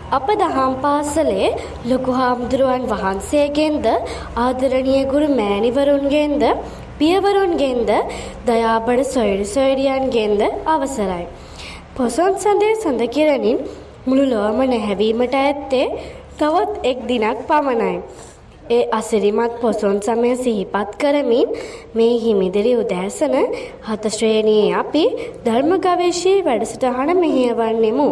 අප දහම් පාසලේ ලොකු හාමුදුරුවන් වහන්සේගෙන්ද ආදරණීය ගුරු මෑණිවරුන්ගෙන්ද පියවරුන්ගෙන්ද දයාබර සොයුරු සොයුරියන්ගෙන්ද අවසරයි. පොසොන් සඳේ සඳ කිරණින් මුළු ලොවම නැහැවීමට ඇත්තේ තවත් එක් දිනක් පමණයි. ඒ අසිරිමත් පොසොන් සමය සිහිපත් කරමින් මේ හිමිදිරි උදෑසන 7 ශ්‍රේණියේ අපි ධර්ම ගවේෂී වැඩසටහන මෙහෙයවන්නෙමු.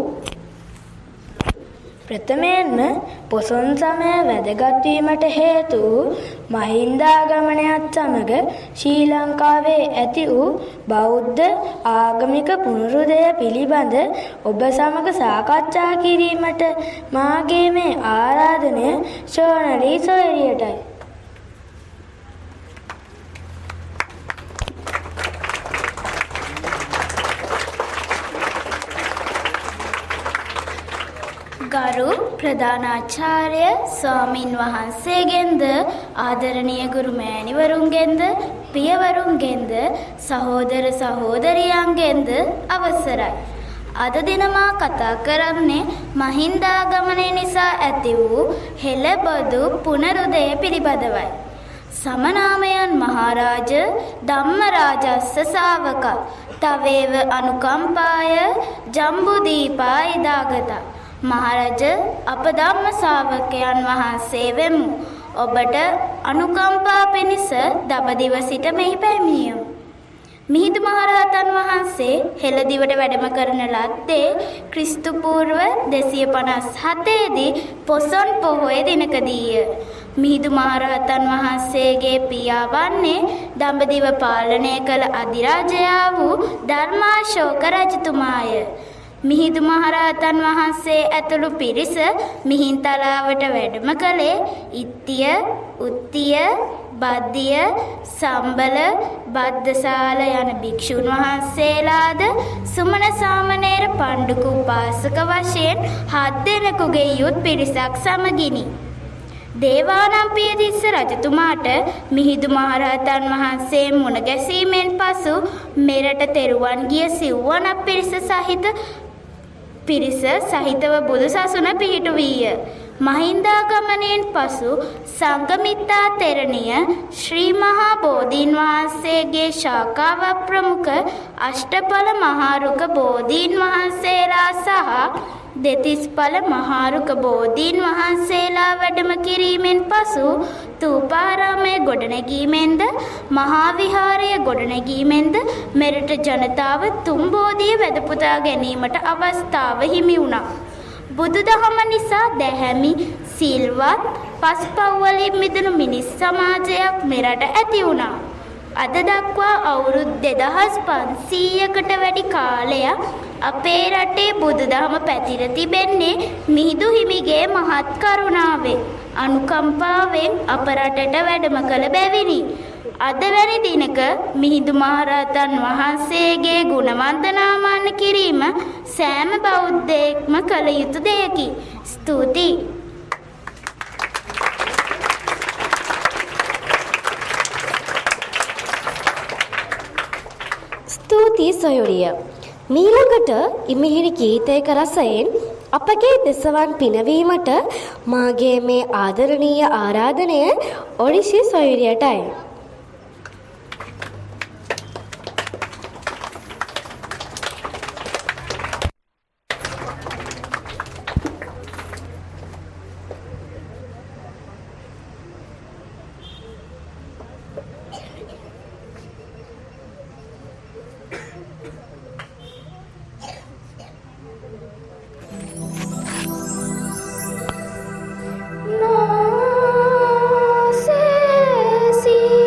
ප්‍රථමයෙන්ම පොසොන් සමය වැදගත් වීමට හේතු මහින්දාගමනයත් සමග ශ්‍රී ලංකාවේ ඇති වූ බෞද්ධ ආගමික පුනරුදය පිළිබඳ ඔබ සමග සාකච්ඡා කිරීමට මාගේ මේ ආරාධනය ශෝනලී සොයුරියටයි. ගරු ප්‍රධානාචාර්ය ස්වාමින් වහන්සේගෙන්ද ආදරණීය ගුරු මෑණිවරුන්ගෙන්ද පියවරුන්ගෙන්ද සහෝදර සහෝදරියන්ගෙන්ද අවසරයි. අද දින මා කතා කරන්නේ මහින්දාගමනය නිසා ඇති වූ හෙළබදු පුනරුදය පිළිබඳවයි. සමනාමයන් මහරජ ධම්මරාජස්ස ශාවක තවේව අනුකම්පාය ජම්බුදීපා ඉදාගතා. මහරජ අප ධම්ම ශාවකයන් වහන්සේ වෙමු. ඔබට අනුකම්පා පිණිස දඹදිව සිට මෙහි පැමිණියමු. මිහිඳු මහරහතන් වහන්සේ හෙළදිවට වැඩම කරන ලද්දේ ක්‍රිස්තු පූර්ව 257 දී පොසොන් පොහොය දිනකදීය. මිහිඳු මහරහතන් වහන්සේගේ පියා වන්නේ දඹදිව පාලනය කළ අධිරාජයා වූ ධර්මාශෝක රජතුමාය. මිහිඳු මහරහතන් වහන්සේ ඇතුළු පිරිස මිහින්තලාවට වැඩම කළේ ඉත්තිය, උත්තිය, බද්දිය, සම්බල, බද්දසාල යන භික්ෂුන් වහන්සේලාද සුමන සාමණේර පණ්ඩුක උපාසක වශයෙන් 7 දෙනෙකුගේ යුත් පිරිසක් සමගිනි. දේවානම්පියතිස්ස රජතුමාට මිහිඳු මහරහතන් වහන්සේ මුණ ගැසීමෙන් පසු මෙරට තෙරුවන් ගිය සිව්වනක් පිරිස සහිතව බුදු සසුන පිහිටුවීය. මහින්දාගමනයෙන් පසු සංඝමිත්තා තෙරණිය ශ්‍රී මහා බෝධීන් වහන්සේගේ ශාඛාව ප්‍රමුඛ අෂ්ටඵල මහාරුක බෝධීන් වහන්සේලා සහ දෙතිස්ඵල මහාරුක බෝධීන් වහන්සේලා වැඩම කිරීමෙන් පසු තූපාරාමයේ ගොඩනැගීමෙන්ද මහා විහාරය ගොඩනැගීමෙන්ද මෙරට ජනතාව තුන් බෝධිය වැදපුදා ගැනීමට අවස්ථාව හිමි වුණා. බුදුදහම නිසා දැහැමි සිල්වත් පස්පව් වලින් මිදුණු මිනිස් සමාජයක් මෙරට ඇති වුණා. අද දක්වා අවුරුදු 2500කට වැඩි කාලයක් අපේ රටේ බුදුදහම පැතිර තිබෙන්නේ මිහිඳු හිමිගේ මහත් කරුණාවෙන් අනුකම්පාවෙන් අප රටට වැඩම කළ බැවිනි. අද වැනි දිනක මිහිඳු මහරහතන් වහන්සේගේ ගුණ වන්දනාමාන කිරීම සෑම බෞද්ධයෙක්ම කළ යුතු දෙයකි. ස්තුතියි. ස්තුතියි සොයුරිය. මීළඟට ඉමිහිරි ගීතයක රසයෙන් අපගේ දෙසවන් පිනවීමට මාගේ මේ ආදරණීය ආරාධනය ඔඩිසි සොයුරියටයි. See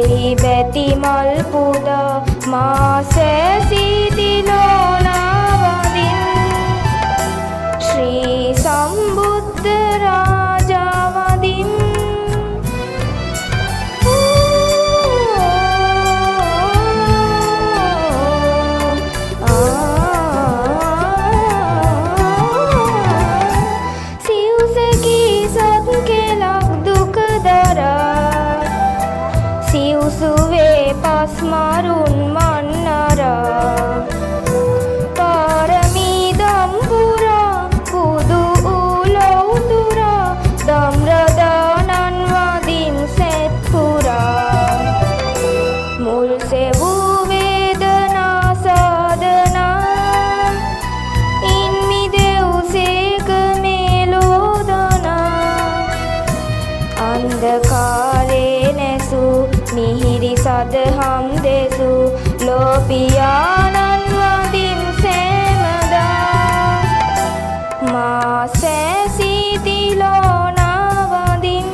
එහි බැති මල් පුදා මා සැසිතිලෝන වදින් ශ්‍රී සම්බුද්ධ රාජා වදින් Marun Manara Paramidam Pura Kudu Ulautura Damradanan Vadin Setpura Mul Sevu Vedana Sadana Inmi Dev Seka Melodana Andhakare Nesu Mihiri Sadham Desu Lopiyanan Vadin Semada Ma Sesitilona Vadin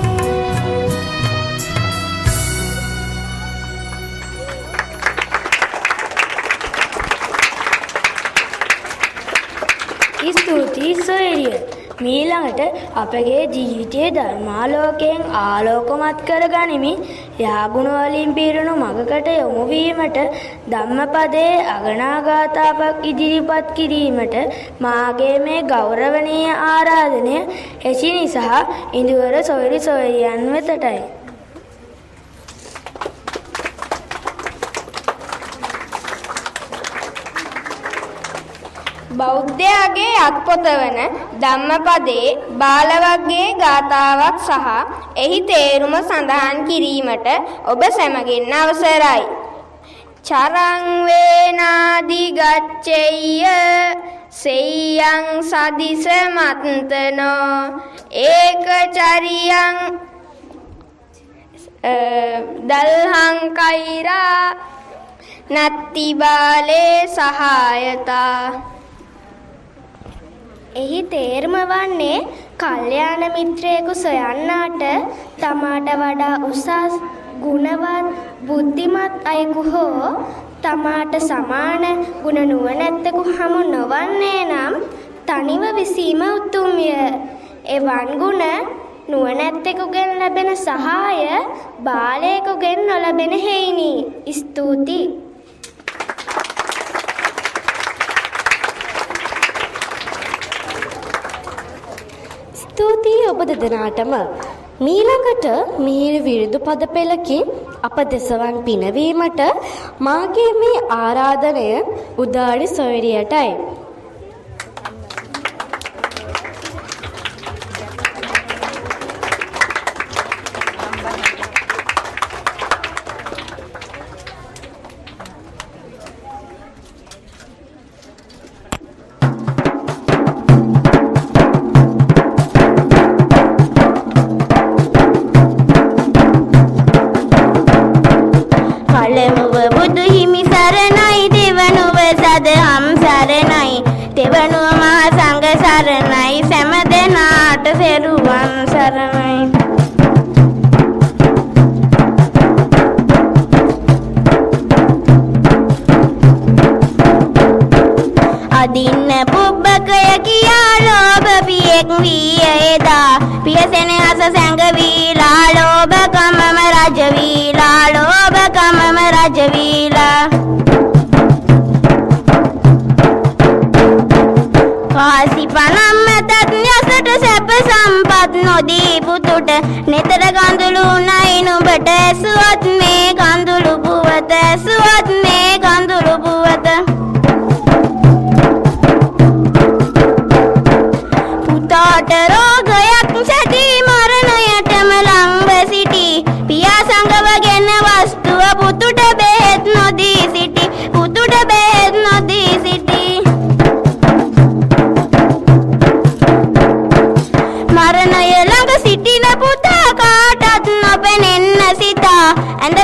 ස්තුතියි සොයුරිය. මීළඟට අපගේ ජීවිතයේ ධර්මාලෝකයෙන් ආලෝකමත් කර ගනිමින් යාගුණ වලින් පිරුණු මගකට යොමු වීමට ධම්මපදයේ අගනා ගාථාවක් ඉදිරිපත් කිරීමට මාගේ මේ ගෞරවනීය ආරාධනය එචිනි සහ ඉඳුවර සොයුරි සොයුරියන් වෙතටයි. බෞද්ධයාගේ අත්පොත වන ධම්මපදයේ බාල වර්ගයේ ගාථාවක් සහ එහි තේරුම සඳහන් කිරීමට ඔබ සැමගෙන් අවසරයි. චරං වේනාදි ගච්ඡෙය්‍ය සෙය්‍යං සදිස මත්තනෝ ඒක චරියං දල්හං කෛරා නත්ති බාලේ සහායතා. එහි තේරුම වන්නේ කල්යාණ මිත්‍රයෙකු සොයන්නාට තමාට වඩා උසස් ගුණවත් බුද්ධිමත් අයෙකු හෝ තමාට සමාන ගුණ නුවණැත්තෙකු හමු නොවන්නේ නම් තනිව විසීම උතුම්ය. එවන් ගුණ නුවණැත්තෙකුගෙන් ලැබෙන සහාය බාලයෙකුගෙන් නොලැබෙන හේයිනි. ස්තුතියි. ස්තුතියි ඔබ දෙදෙනාටම. මීළඟට මිහිරි විරුදු පද පෙළකින් අප දෙසවන් පිනවීමට මාගේ මේ ආරාධනය උදාරි සොයුරියටයි. අදින්න පුබ්බකය කියා ලෝභ පියෙක් වී එදා පියසෙනෙහස සැඟවීලා ලෝභකමම රජ වීලා ලෝභකමම රජ වීලා කාසි පනම්ම තත් යසට සැප සම්පත් නොදී පුතුට නිතර ගඳුළු නයි නුඹට ඇසුවත් මේ ගඳුළු පුවත ඇසුවත් මේ ගඳුළු පුවත පුතාට රෝගයක් සැදී මරණයටම ලංව සිටි පියා සංගවගෙන වස්තුව පුතුට බෙහෙත් නොදී සිටි පුතුට බෙහෙත් නොදී සිටි මරණය ළඟ සිටින පුතා කාටත් නොපෙනෙන්න සිතා ඇඳ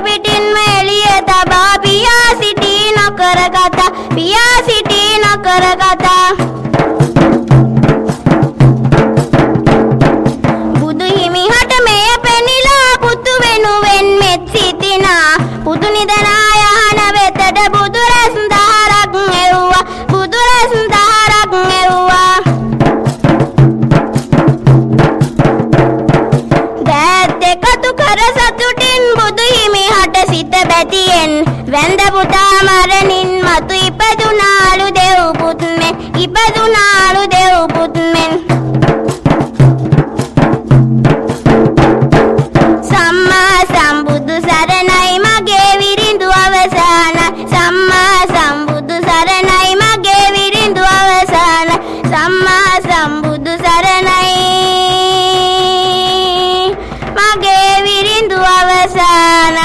පුතු නිදනා යහන වෙතට බුදු රැස් දහරක් එව්වා බුදු රැස් දහරක් එව්වා දෑත් එකතු කර සතුටින් බුදු හිමි හට සිත බැතියෙන් වැඳ පුතා මරණින් මතු ඉපදුනාලු දෙව් පුත් මෙන් ඉපදුනාලු දෙව් පුත් මෙන් සම්මා සම්බුදු සරණයි මගේ විරිඳු අවසානයි සම්මා සම්බුදු සරණයි මගේ විරිඳු අවසානයි සම්මා සම්බුදු සරණයි මගේ විරිඳු අවසානයි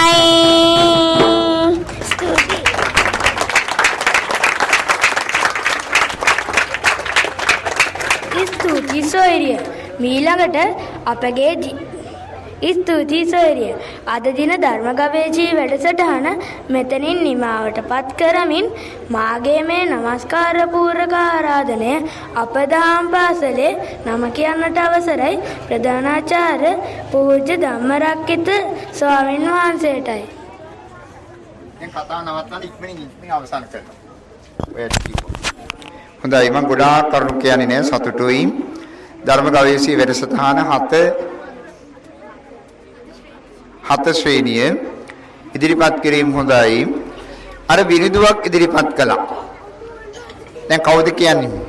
ස්තුතියි සොයුරිය. මීළඟට අපගේ ස්තුතියි සොයුරිය. අද දින ධර්ම ගවේෂී වැඩසටහන මෙතනින් නිමාවට පත් කරමින් මාගේ මේ නමස්කාර පූර්වක ආරාධනය අප දහම් පාසලේ නම කියන්නට අවසරයි ප්‍රධානාචාර්ය පූජ්‍ය ධම්මරක්කිත ස්වාමීන් වහන්සේටයි. දැන් කතාව නවත්තන්න ඉක්මනින් අවසන් කරනවා. ඔය ටික. හොඳයි මම ගොඩාක් කරුණු කියන්නේ නෑ සතුටුයි. ධර්ම ගවේෂී වැඩසටහන 7 ශ්‍රේණිය ඉදිරිපත් කිරීම හොඳයි. අර විනිදුවක් ඉදිරිපත් කළා. දැන් කවුද කියන්නේ?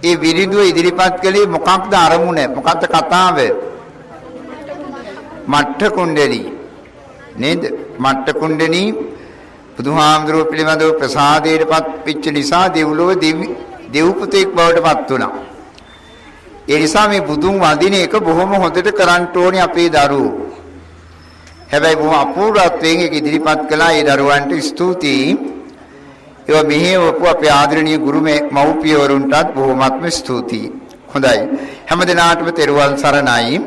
ඒ විනිදුව ඉදිරිපත් කළේ මොකක්ද අරමුණ? මොකක්ද කතාව? මට්ඨ කුණ්ඩලී. නේද? මට්ඨ කුණ්ඩලී බුදුහාමුදුරුවෝ පිළිබඳව ප්‍රසාදයටපත් වෙච්ච නිසා දෙව්ලොව දෙව් පුතෙක් බවට පත් වුණා. ඒ නිසා මේ බුදුන් වඳින එක බොහොම හොඳට කරන්න ඕනේ අපේ දරුවෝ. හැබැයි බොහොම අපූර්වත්වයෙන් ඒක ඉදිරිපත් කළා ඒ දරුවන්ට ස්තුතියි. ඒවා මෙහෙවපු අපේ ආදරණීය ගුරු මව්පියවරුන්ටත් බොහොමත්ම ස්තුතියි. හොඳයි. හැමදෙනාටම තෙරුවන් සරණයි.